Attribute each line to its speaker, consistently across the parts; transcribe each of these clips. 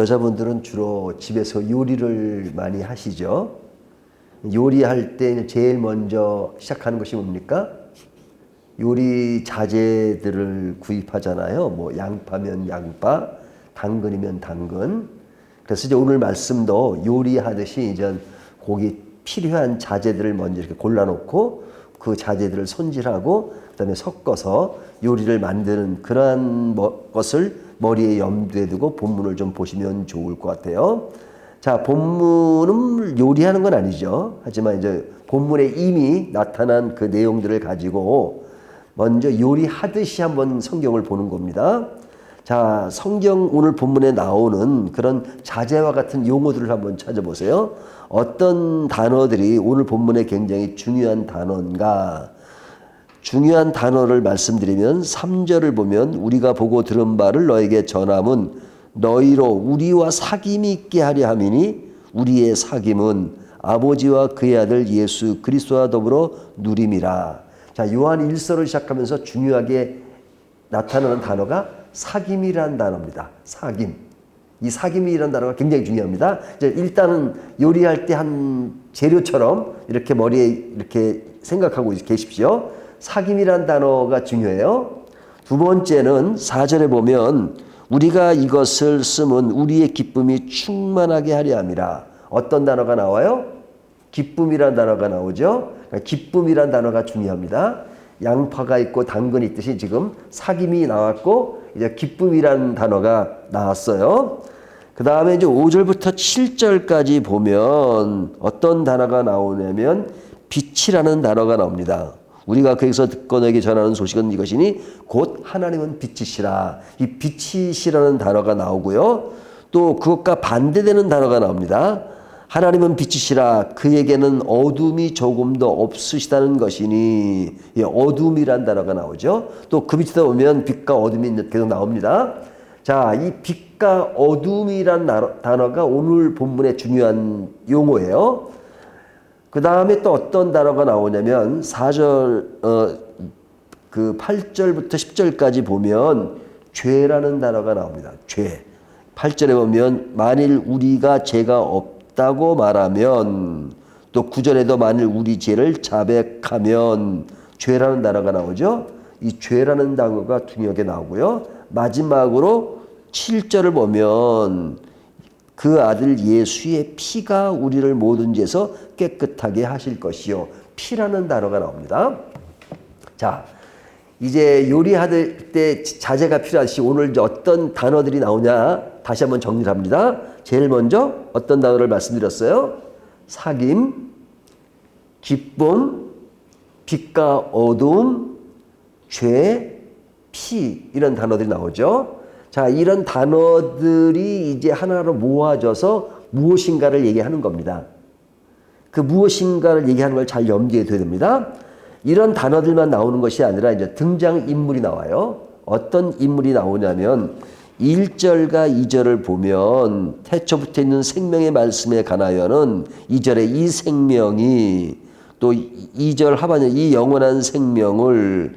Speaker 1: 여자분들은 주로 집에서 요리를 많이 하시죠. 요리할 때 제일 먼저 시작하는 것이 뭡니까? 요리 자재들을 구입하잖아요. 뭐 양파면 양파, 당근이면 당근. 그래서 이제 오늘 말씀도 요리하듯이 이제 거기 필요한 자재들을 먼저 이렇게 골라놓고 그 자재들을 손질하고 그다음에 섞어서 요리를 만드는 그러한 것을 머리에 염두에 두고 본문을 좀 보시면 좋을 것 같아요. 자, 본문은 요리하는 건 아니죠. 하지만 이제 본문에 이미 나타난 그 내용들을 가지고 먼저 요리하듯이 한번 성경을 보는 겁니다. 자, 성경 오늘 본문에 나오는 그런 자재와 같은 용어들을 한번 찾아보세요. 어떤 단어들이 오늘 본문에 굉장히 중요한 단어인가? 중요한 단어를 말씀드리면 3절을 보면 우리가 보고 들은 바를 너에게 전함은 너희로 우리와 사귐이 있게 하려 함이니 우리의 사귐은 아버지와 그의 아들 예수 그리스도와 더불어 누림이라. 자, 요한 1서를 시작하면서 중요하게 나타나는 단어가 사귐이라는 단어입니다. 사귐. 이 사귐이라는 단어가 굉장히 중요합니다. 일단은 요리할 때 한 재료처럼 이렇게 머리에 이렇게 생각하고 계십시오. 사귐이라는 단어가 중요해요. 두 번째는 4절에 보면 우리가 이것을 쓰면 우리의 기쁨이 충만하게 하려 함이라. 어떤 단어가 나와요? 기쁨이라는 단어가 나오죠. 기쁨이라는 단어가 중요합니다. 양파가 있고 당근이 있듯이 지금 사귐이 나왔고 이제 기쁨이라는 단어가 나왔어요. 그 다음에 이제 5절부터 7절까지 보면 어떤 단어가 나오냐면 빛이라는 단어가 나옵니다. 우리가 거기서 듣고 너에게 전하는 소식은 이것이니 곧 하나님은 빛이시라. 이 빛이시라는 단어가 나오고요. 또 그것과 반대되는 단어가 나옵니다. 하나님은 빛이시라 그에게는 어둠이 조금도 없으시다는 것이니, 이 어둠이란 단어가 나오죠. 또 그 밑에 보면 빛과 어둠이 계속 나옵니다. 자, 이 빛과 어둠이란 단어가 오늘 본문의 중요한 용어예요. 그 다음에 또 어떤 단어가 나오냐면 4절, 그 8절부터 10절까지 보면 죄라는 단어가 나옵니다. 죄. 8절에 보면 만일 우리가 죄가 없다고 말하면, 또 9절에도 만일 우리 죄를 자백하면 죄라는 단어가 나오죠. 이 죄라는 단어가 중요하게 나오고요. 마지막으로 7절을 보면 그 아들 예수의 피가 우리를 모든 죄에서 깨끗하게 하실 것이요. 피라는 단어가 나옵니다. 자, 이제 요리할 때 자재가 필요하듯이 오늘 이제 어떤 단어들이 나오냐 다시 한번 정리를 합니다. 제일 먼저 어떤 단어를 말씀드렸어요? 사귐, 기쁨, 빛과 어두움, 죄, 피, 이런 단어들이 나오죠. 자, 이런 단어들이 이제 하나로 모아져서 무엇인가를 얘기하는 겁니다. 그 무엇인가를 얘기하는 걸 잘 염두에 둬야 됩니다. 이런 단어들만 나오는 것이 아니라 이제 등장인물이 나와요. 어떤 인물이 나오냐면 1절과 2절을 보면 태초부터 있는 생명의 말씀에 관하여는 2절에 이 생명이, 또 2절 하반에 이 영원한 생명을,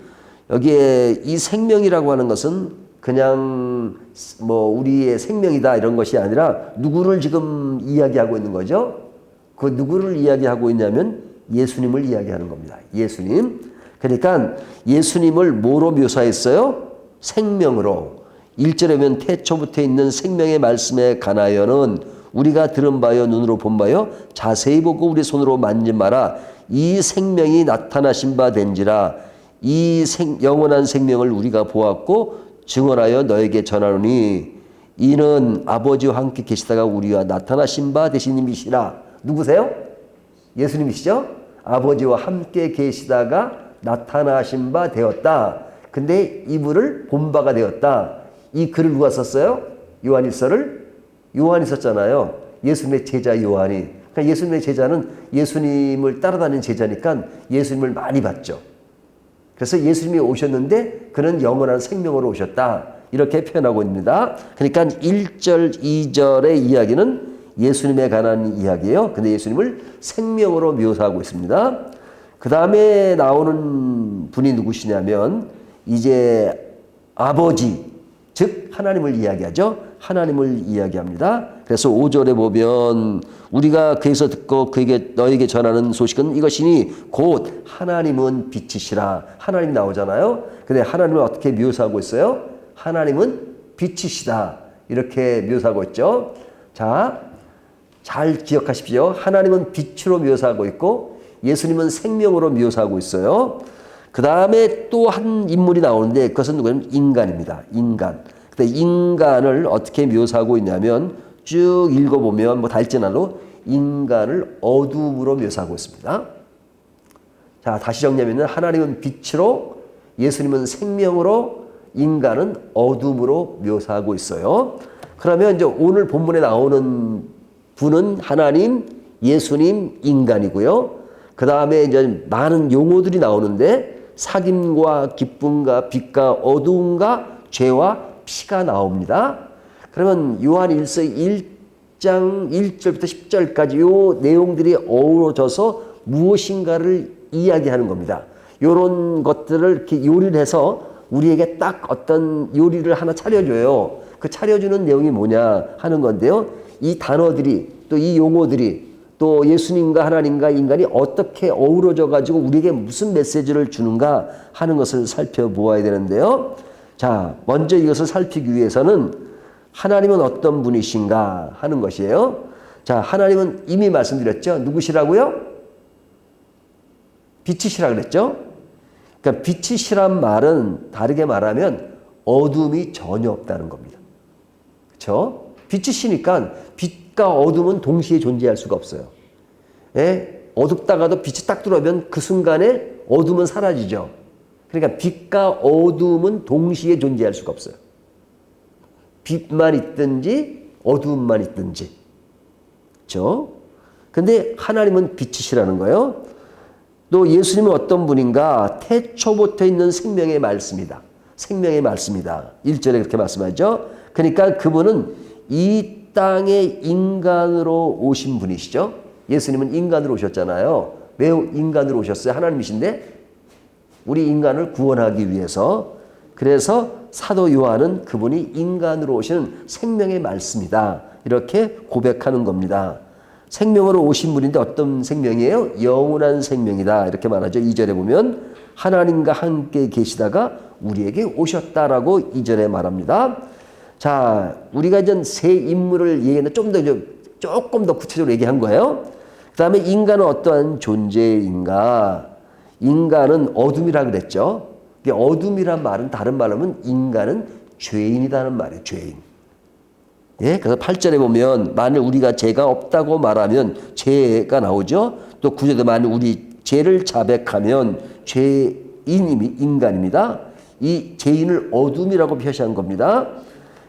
Speaker 1: 여기에 이 생명이라고 하는 것은 그냥 뭐 우리의 생명이다 이런 것이 아니라 누구를 지금 이야기하고 있는 거죠? 그 누구를 이야기하고 있냐면 예수님을 이야기하는 겁니다. 예수님. 그러니까 예수님을 뭐로 묘사했어요? 생명으로. 1절에 보면 태초부터 있는 생명의 말씀에 관하여는 우리가 들은 바요 눈으로 본 바요 자세히 보고 우리 손으로 만진 바라 이 생명이 나타나신 바 된지라. 이 영원한 생명을 우리가 보았고 증언하여 너에게 전하노니 이는 아버지와 함께 계시다가 우리와 나타나신 바 되신 이시라. 누구세요? 예수님이시죠? 아버지와 함께 계시다가 나타나신 바 되었다. 근데 이분을 본 바가 되었다. 이 글을 누가 썼어요? 요한일서를? 요한이 썼잖아요. 예수님의 제자 요한이. 그러니까 예수님의 제자는 예수님을 따라다니는 제자니까 예수님을 많이 봤죠. 그래서 예수님이 오셨는데 그는 영원한 생명으로 오셨다. 이렇게 표현하고 있습니다. 그러니까 1절, 2절의 이야기는 예수님에 관한 이야기예요. 근데 예수님을 생명으로 묘사하고 있습니다. 그 다음에 나오는 분이 누구시냐면 이제 아버지, 즉 하나님을 이야기하죠. 하나님을 이야기합니다. 그래서 5절에 보면 우리가 그에서 듣고 그에게 너에게 전하는 소식은 이것이니 곧 하나님은 빛이시라. 하나님이 나오잖아요. 근데 하나님을 어떻게 묘사하고 있어요? 하나님은 빛이시다. 이렇게 묘사하고 있죠. 자, 잘 기억하십시오. 하나님은 빛으로 묘사하고 있고 예수님은 생명으로 묘사하고 있어요. 그 다음에 또 한 인물이 나오는데 그것은 누구냐면 인간입니다. 인간. 근데 인간을 어떻게 묘사하고 있냐면 쭉 읽어보면 뭐 달지나로 인간을 어둠으로 묘사하고 있습니다. 자, 다시 정리하면 하나님은 빛으로 예수님은 생명으로 인간은 어둠으로 묘사하고 있어요. 그러면 이제 오늘 본문에 나오는 분은 하나님, 예수님, 인간이고요. 그 다음에 이제 많은 용어들이 나오는데 사귐과 기쁨과 빛과 어두움과 죄와 피가 나옵니다. 그러면 요한 1서 1장 1절부터 10절까지 요 내용들이 어우러져서 무엇인가를 이야기하는 겁니다. 요런 것들을 이렇게 요리를 해서 우리에게 딱 어떤 요리를 하나 차려줘요. 그 차려주는 내용이 뭐냐 하는 건데요. 이 단어들이 또 이 용어들이 또 예수님과 하나님과 인간이 어떻게 어우러져 가지고 우리에게 무슨 메시지를 주는가 하는 것을 살펴보아야 되는데요. 자, 먼저 이것을 살피기 위해서는 하나님은 어떤 분이신가 하는 것이에요. 자, 하나님은 이미 말씀드렸죠. 누구시라고요? 빛이시라 그랬죠. 그러니까 빛이시란 말은 다르게 말하면 어둠이 전혀 없다는 겁니다. 그렇죠? 빛이시니까 빛과 어둠은 동시에 존재할 수가 없어요. 예? 어둡다가도 빛이 딱 들어오면 그 순간에 어둠은 사라지죠. 그러니까 빛과 어둠은 동시에 존재할 수가 없어요. 빛만 있든지 어둠만 있든지. 그렇죠? 근데 하나님은 빛이시라는 거예요. 또 예수님은 어떤 분인가? 태초부터 있는 생명의 말씀이다. 생명의 말씀이다. 1절에 그렇게 말씀하죠. 그러니까 그분은 이 땅에 인간으로 오신 분이시죠. 예수님은 인간으로 오셨잖아요. 왜 인간으로 오셨어요? 하나님이신데 우리 인간을 구원하기 위해서. 그래서 사도 요한은 그분이 인간으로 오시는 생명의 말씀이다. 이렇게 고백하는 겁니다. 생명으로 오신 분인데 어떤 생명이에요? 영원한 생명이다. 이렇게 말하죠. 2절에 보면 하나님과 함께 계시다가 우리에게 오셨다라고 2절에 말합니다. 자, 우리가 이제 세 인물을 얘기했는데 조금 더 구체적으로 얘기한 거예요. 그 다음에 인간은 어떠한 존재인가? 인간은 어둠이라 그랬죠. 어둠이란 말은 다른 말로 하면 인간은 죄인이라는 말이에요. 죄인. 예, 그래서 8절에 보면 만일 우리가 죄가 없다고 말하면 죄가 나오죠. 또 9절에 만일 우리 죄를 자백하면 죄인이 인간입니다. 이 죄인을 어둠이라고 표시한 겁니다.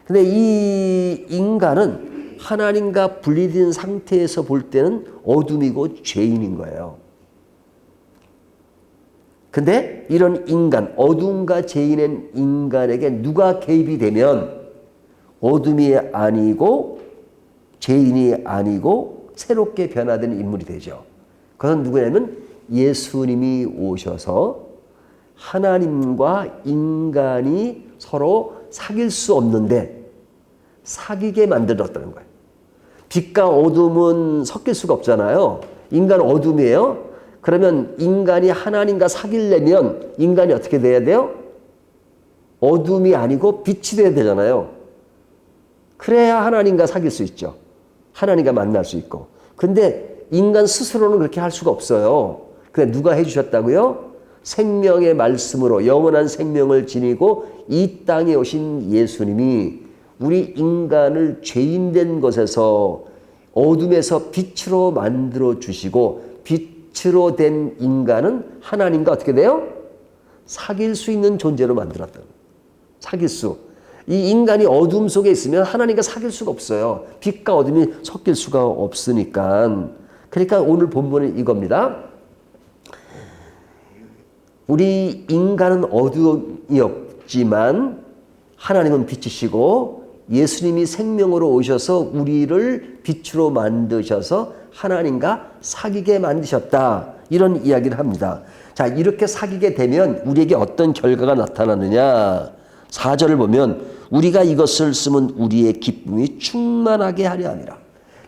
Speaker 1: 근데 이 인간은 하나님과 분리된 상태에서 볼 때는 어둠이고 죄인인 거예요. 근데 이런 인간, 어둠과 죄인인 인간에게 누가 개입이 되면 어둠이 아니고 죄인이 아니고 새롭게 변화된 인물이 되죠. 그건 누구냐면 예수님이 오셔서 하나님과 인간이 서로 사귈 수 없는데 사귀게 만들었다는 거예요. 빛과 어둠은 섞일 수가 없잖아요. 인간은 어둠이에요. 그러면 인간이 하나님과 사귀려면 인간이 어떻게 돼야 돼요? 어둠이 아니고 빛이 돼야 되잖아요. 그래야 하나님과 사귈 수 있죠. 하나님과 만날 수 있고. 근데 인간 스스로는 그렇게 할 수가 없어요. 그래 누가 해주셨다고요? 생명의 말씀으로 영원한 생명을 지니고 이 땅에 오신 예수님이 우리 인간을 죄인된 것에서 어둠에서 빛으로 만들어 주시고 빛으로 된 인간은 하나님과 어떻게 돼요? 사귈 수 있는 존재로 만들었다. 사귈 수. 이 인간이 어둠 속에 있으면 하나님과 사귈 수가 없어요. 빛과 어둠이 섞일 수가 없으니까. 그러니까 오늘 본문은 이겁니다. 우리 인간은 어둠이 없지만 하나님은 빛이시고 예수님이 생명으로 오셔서 우리를 빛으로 만드셔서 하나님과 사귀게 만드셨다. 이런 이야기를 합니다. 자, 이렇게 사귀게 되면 우리에게 어떤 결과가 나타나느냐. 4절을 보면 우리가 이것을 쓰면 우리의 기쁨이 충만하게 하려 함이라.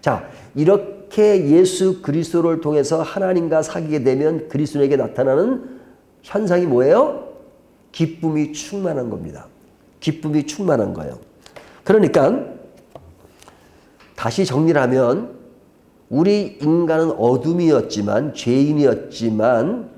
Speaker 1: 자, 이렇게 예수 그리스도를 통해서 하나님과 사귀게 되면 그리스도에게 나타나는 현상이 뭐예요? 기쁨이 충만한 겁니다. 기쁨이 충만한 거예요. 그러니까 다시 정리를 하면 우리 인간은 어둠이었지만 죄인이었지만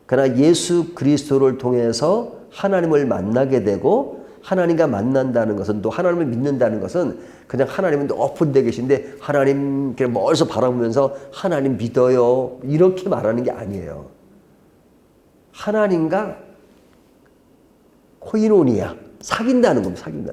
Speaker 1: 그러나 예수 그리스도를 통해서 하나님을 만나게 되고 하나님과 만난다는 것은 또 하나님을 믿는다는 것은 그냥 하나님은 높은 데 계신데 하나님 그냥 멀리서 바라보면서 하나님 믿어요 이렇게 말하는 게 아니에요. 하나님과 코이노니아 사귄다는 겁니다. 사귄다.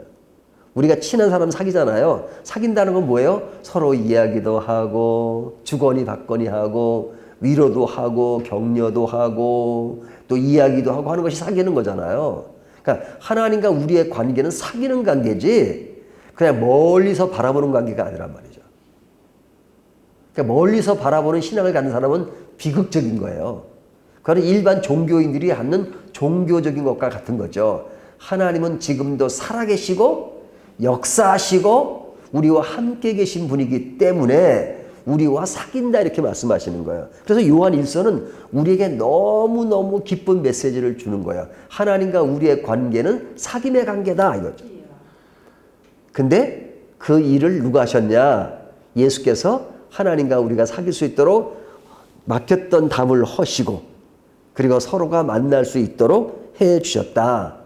Speaker 1: 우리가 친한 사람 사귀잖아요. 사귄다는 건 뭐예요? 서로 이야기도 하고 주거니 받거니 하고 위로도 하고 격려도 하고 또 이야기도 하고 하는 것이 사귀는 거잖아요. 그러니까 하나님과 우리의 관계는 사귀는 관계지 그냥 멀리서 바라보는 관계가 아니란 말이죠. 그러니까 멀리서 바라보는 신앙을 갖는 사람은 비극적인 거예요. 그건 일반 종교인들이 하는 종교적인 것과 같은 거죠. 하나님은 지금도 살아계시고 역사하시고 우리와 함께 계신 분이기 때문에 우리와 사귄다 이렇게 말씀하시는 거예요. 그래서 요한 1서는 우리에게 너무너무 기쁜 메시지를 주는 거예요. 하나님과 우리의 관계는 사귐의 관계다 이거죠. 근데 그 일을 누가 하셨냐? 예수께서 하나님과 우리가 사귈 수 있도록 맡겼던 담을 허시고 그리고 서로가 만날 수 있도록 해 주셨다.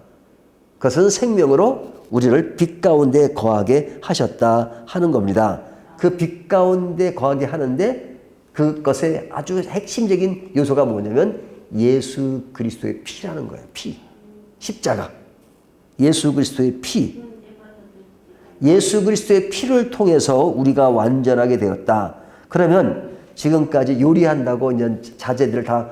Speaker 1: 그것은 생명으로 우리를 빛 가운데 거하게 하셨다 하는 겁니다. 그 빛 가운데 거하게 하는데 그것의 아주 핵심적인 요소가 뭐냐면 예수 그리스도의 피라는 거예요. 피. 십자가. 예수 그리스도의 피. 예수 그리스도의 피를 통해서 우리가 완전하게 되었다. 그러면 지금까지 요리한다고 이제 자재들을 다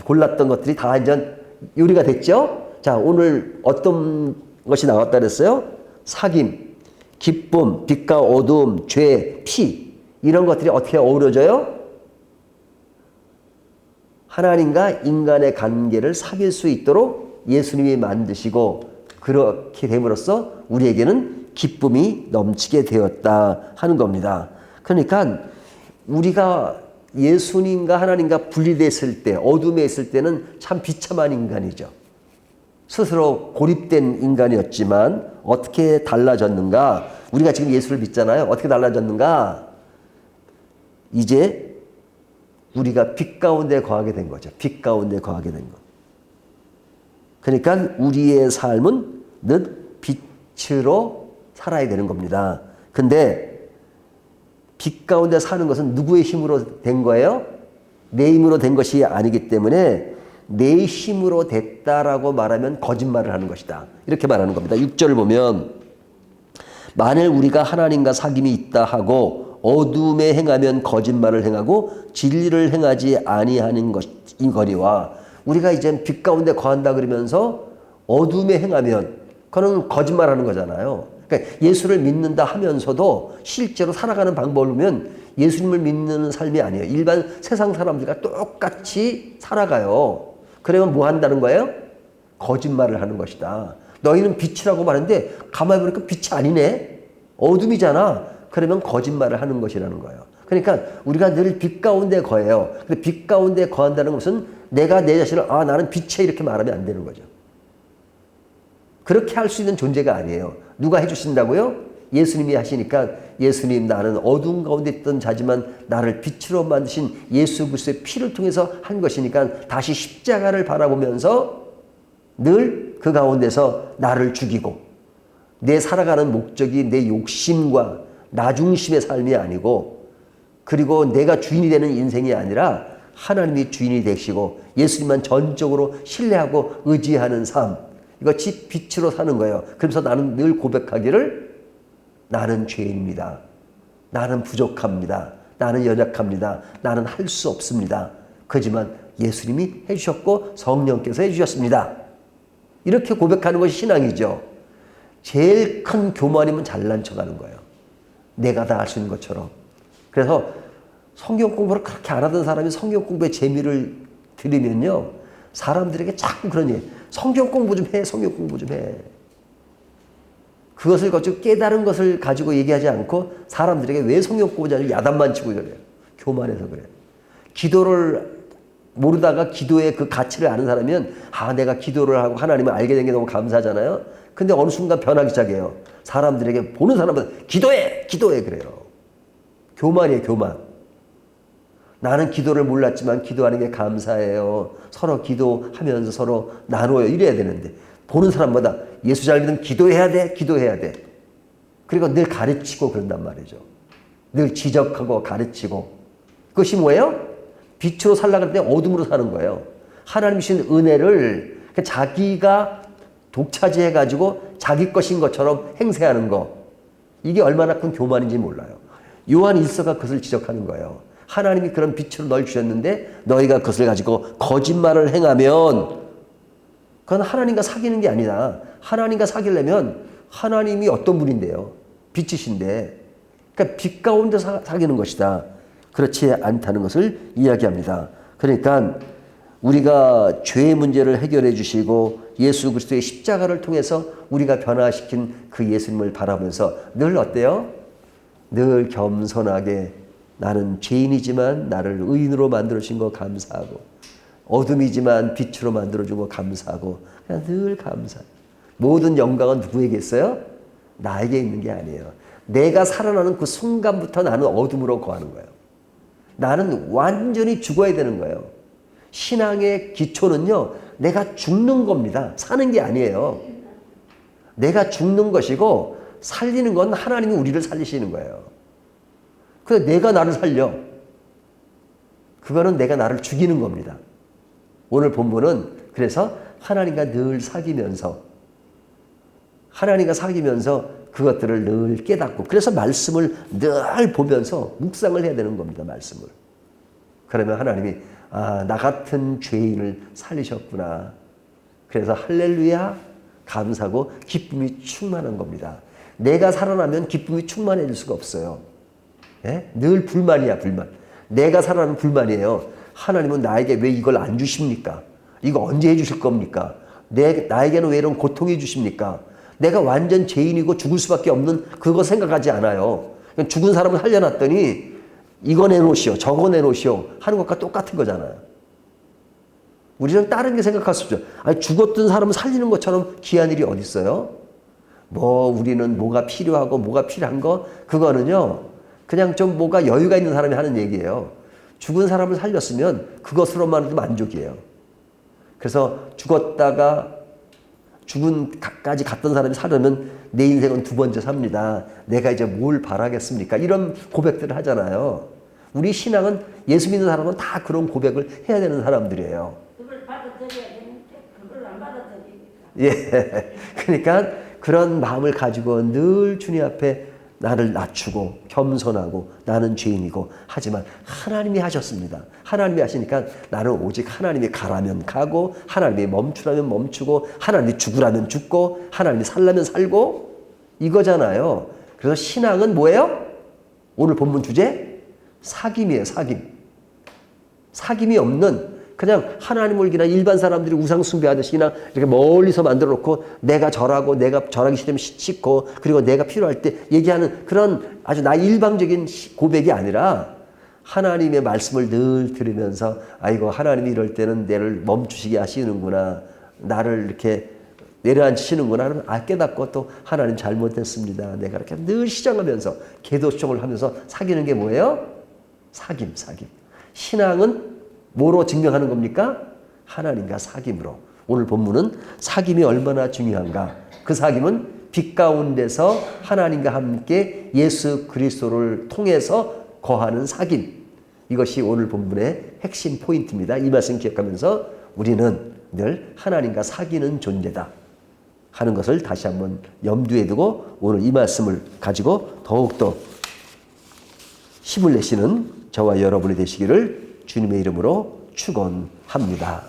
Speaker 1: 골랐던 것들이 다 이제 요리가 됐죠? 자, 오늘 어떤 것이 나왔다 그랬어요? 사귐, 기쁨, 빛과 어두움, 죄, 피 이런 것들이 어떻게 어우러져요? 하나님과 인간의 관계를 사귈 수 있도록 예수님이 만드시고 그렇게 됨으로써 우리에게는 기쁨이 넘치게 되었다 하는 겁니다. 그러니까 우리가 예수님과 하나님과 분리됐을 때 어둠에 있을 때는 참 비참한 인간이죠. 스스로 고립된 인간이었지만 어떻게 달라졌는가? 우리가 지금 예수를 믿잖아요. 어떻게 달라졌는가? 이제 우리가 빛 가운데 거하게 된 거죠. 빛 가운데 거하게 된 것. 그러니까 우리의 삶은 늘 빛으로 살아야 되는 겁니다. 근데 빛 가운데 사는 것은 누구의 힘으로 된 거예요? 내 힘으로 된 것이 아니기 때문에 내 힘으로 됐다라고 말하면 거짓말을 하는 것이다. 이렇게 말하는 겁니다. 6절을 보면 만일 우리가 하나님과 사귐이 있다 하고 어둠에 행하면 거짓말을 행하고 진리를 행하지 아니하는 것인 거리와 우리가 이제 빛 가운데 거한다 그러면서 어둠에 행하면 그거는 거짓말하는 거잖아요. 그러니까 예수를 믿는다 하면서도 실제로 살아가는 방법을 보면 예수님을 믿는 삶이 아니에요. 일반 세상 사람들과 똑같이 살아가요. 그러면 뭐 한다는 거예요? 거짓말을 하는 것이다. 너희는 빛이라고 말하는데 가만히 보니까 빛이 아니네. 어둠이잖아. 그러면 거짓말을 하는 것이라는 거예요. 그러니까 우리가 늘 빛 가운데 거해요. 근데 빛 가운데 거한다는 것은 내가 내 자신을 나는 빛에 이렇게 말하면 안 되는 거죠. 그렇게 할 수 있는 존재가 아니에요. 누가 해주신다고요? 예수님이 하시니까 예수님 나는 어두운 가운데 있던 자지만 나를 빛으로 만드신 예수 그리스도의 피를 통해서 한 것이니까 다시 십자가를 바라보면서 늘 그 가운데서 나를 죽이고 내 살아가는 목적이 내 욕심과 나 중심의 삶이 아니고 그리고 내가 주인이 되는 인생이 아니라 하나님이 주인이 되시고 예수님만 전적으로 신뢰하고 의지하는 삶 이것이 빛으로 사는 거예요. 그래서 나는 늘 고백하기를 나는 죄인입니다. 나는 부족합니다. 나는 연약합니다. 나는 할 수 없습니다. 그렇지만 예수님이 해주셨고 성령께서 해주셨습니다. 이렇게 고백하는 것이 신앙이죠. 제일 큰 교만이면 잘난 척하는 거예요. 내가 다 할 수 있는 것처럼. 그래서 성경 공부를 그렇게 안 하던 사람이 성경 공부에 재미를 들이면요. 사람들에게 자꾸 그런 얘기 성경 공부 좀 해. 성경 공부 좀 해. 그것을 가지고 깨달은 것을 가지고 얘기하지 않고 사람들에게 왜 성욕고자 야단만 치고 그래요. 교만해서 그래요. 기도를 모르다가 기도의 그 가치를 아는 사람이면 내가 기도를 하고 하나님을 알게 된 게 너무 감사하잖아요. 근데 어느 순간 변하기 시작해요. 사람들에게 보는 사람보다 기도해! 기도해! 그래요. 교만이에요. 교만. 나는 기도를 몰랐지만 기도하는 게 감사해요. 서로 기도하면서 서로 나눠요. 이래야 되는데 보는 사람마다 예수 잘 믿으면 기도해야 돼. 기도해야 돼. 그리고 늘 가르치고 그런단 말이죠. 늘 지적하고 가르치고. 그것이 뭐예요? 빛으로 살려고 할 때 어둠으로 사는 거예요. 하나님 주신 은혜를 자기가 독차지해가지고 자기 것인 것처럼 행세하는 거. 이게 얼마나 큰 교만인지 몰라요. 요한 1서가 그것을 지적하는 거예요. 하나님이 그런 빛으로 널 주셨는데 너희가 그것을 가지고 거짓말을 행하면 그건 하나님과 사귀는 게 아니다. 하나님과 사귀려면 하나님이 어떤 분인데요? 빛이신데. 그러니까 빛 가운데 사귀는 것이다. 그렇지 않다는 것을 이야기합니다. 그러니까 우리가 죄의 문제를 해결해 주시고 예수 그리스도의 십자가를 통해서 우리가 변화시킨 그 예수님을 바라보면서 늘 어때요? 늘 겸손하게 나는 죄인이지만 나를 의인으로 만들어주신 거 감사하고 어둠이지만 빛으로 만들어준 거 감사하고 그냥 늘 감사해요. 모든 영광은 누구에게 있어요? 나에게 있는 게 아니에요. 내가 살아나는 그 순간부터 나는 어둠으로 거하는 거예요. 나는 완전히 죽어야 되는 거예요. 신앙의 기초는요. 내가 죽는 겁니다. 사는 게 아니에요. 내가 죽는 것이고 살리는 건 하나님이 우리를 살리시는 거예요. 그래서 내가 나를 살려. 그거는 내가 나를 죽이는 겁니다. 오늘 본문은 그래서 하나님과 늘 사귀면서 그것들을 늘 깨닫고 그래서 말씀을 늘 보면서 묵상을 해야 되는 겁니다. 말씀을. 그러면 하나님이 나 같은 죄인을 살리셨구나. 그래서 할렐루야 감사하고 기쁨이 충만한 겁니다. 내가 살아나면 기쁨이 충만해질 수가 없어요. 예? 늘 불만이야 불만. 내가 살아나면 불만이에요. 하나님은 나에게 왜 이걸 안 주십니까? 이거 언제 해주실 겁니까? 나에게는 왜 이런 고통해 주십니까? 내가 완전 죄인이고 죽을 수밖에 없는 그거 생각하지 않아요. 죽은 사람을 살려놨더니 이거 내놓으시오 저거 내놓으시오 하는 것과 똑같은 거잖아요. 우리는 다른 게 생각할 수 없죠. 아니, 죽었던 사람을 살리는 것처럼 귀한 일이 어디 있어요? 우리는 뭐가 필요하고 뭐가 필요한 거 그거는요. 그냥 좀 뭐가 여유가 있는 사람이 하는 얘기예요. 죽은 사람을 살렸으면 그것으로만도 만족이에요. 그래서 죽었다가 죽은까지 갔던 사람이 살려면 내 인생은 두 번째 삽니다. 내가 이제 뭘 바라겠습니까? 이런 고백들을 하잖아요. 우리 신앙은 예수 믿는 사람은 다 그런 고백을 해야 되는 사람들이에요.
Speaker 2: 그걸 받아들여야 되는데 그걸 안 받아들이니까.
Speaker 1: 예. 그러니까 그런 마음을 가지고 늘 주님 앞에 나를 낮추고 겸손하고 나는 죄인이고 하지만 하나님이 하셨습니다. 하나님이 하시니까 나는 오직 하나님이 가라면 가고 하나님이 멈추라면 멈추고 하나님이 죽으라면 죽고 하나님이 살라면 살고 이거잖아요. 그래서 신앙은 뭐예요? 오늘 본문 주제? 사귐이에요. 사귐이 없는 그냥 하나님을 그냥 일반 사람들이 우상 숭배하듯이 그냥 이렇게 멀리서 만들어 놓고 내가 절하고 내가 절하기 싫으면 씻고 그리고 내가 필요할 때 얘기하는 그런 아주 일방적인 고백이 아니라 하나님의 말씀을 늘 들으면서 아이고 하나님이 이럴 때는 나를 멈추시게 하시는구나. 나를 이렇게 내려앉히시는구나. 깨닫고 또 하나님 잘못했습니다. 내가 이렇게 늘 시장하면서 계도청을 하면서 사귀는 게 뭐예요? 사귐. 신앙은 뭐로 증명하는 겁니까? 하나님과 사귐으로. 오늘 본문은 사귐이 얼마나 중요한가. 그 사귐은 빛 가운데서 하나님과 함께 예수 그리스도를 통해서 거하는 사귐. 이것이 오늘 본문의 핵심 포인트입니다. 이 말씀 기억하면서 우리는 늘 하나님과 사귀는 존재다 하는 것을 다시 한번 염두에 두고 오늘 이 말씀을 가지고 더욱더 힘을 내시는 저와 여러분이 되시기를 주님의 이름으로 축원합니다.